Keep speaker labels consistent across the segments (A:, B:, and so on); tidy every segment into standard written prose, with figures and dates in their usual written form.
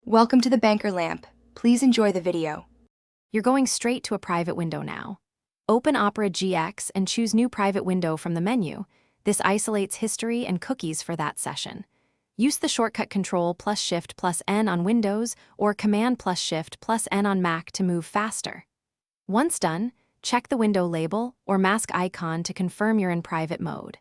A: Welcome to the Banker Lamp. Please enjoy the video.
B: You're going straight to a private window now. Open Opera GX and choose New Private Window from the menu. This isolates history and cookies for that session. Use the shortcut Control plus Shift plus N on Windows or Command plus Shift plus N on Mac to move faster. Once done, check the window label or mask icon to confirm you're in private mode.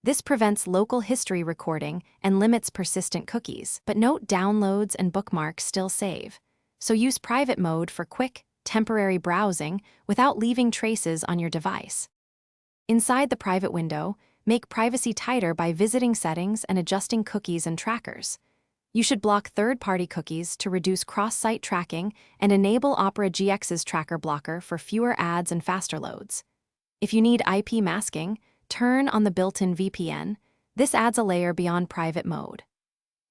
B: This prevents local history recording and limits persistent cookies, but note downloads and bookmarks still save. So use private mode for quick, temporary browsing without leaving traces on your device. Inside the private window, make privacy tighter by visiting settings and adjusting cookies and trackers. You should block third-party cookies to reduce cross-site tracking and enable Opera GX's tracker blocker for fewer ads and faster loads. If you need IP masking, turn on the built-in VPN. This adds a layer beyond private mode.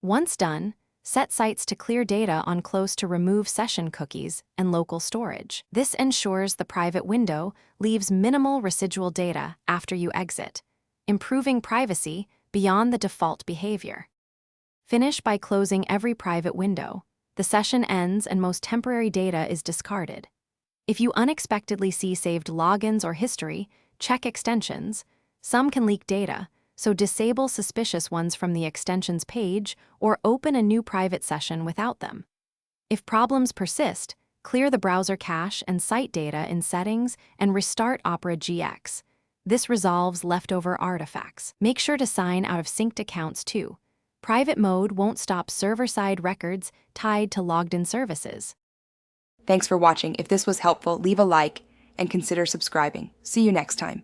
B: Once done, set sites to clear data on close to remove session cookies and local storage. This ensures the private window leaves minimal residual data after you exit, improving privacy beyond the default behavior. Finish by closing every private window. The session ends and most temporary data is discarded. If you unexpectedly see saved logins or history, check extensions. Some can leak data, so disable suspicious ones from the extensions page or open a new private session without them. If problems persist, clear the browser cache and site data in Settings and restart Opera GX. This resolves leftover artifacts. Make sure to sign out of synced accounts too. Private mode won't stop server-side records tied to logged-in services.
A: Thanks for watching. If this was helpful, leave a like and consider subscribing. See you next time.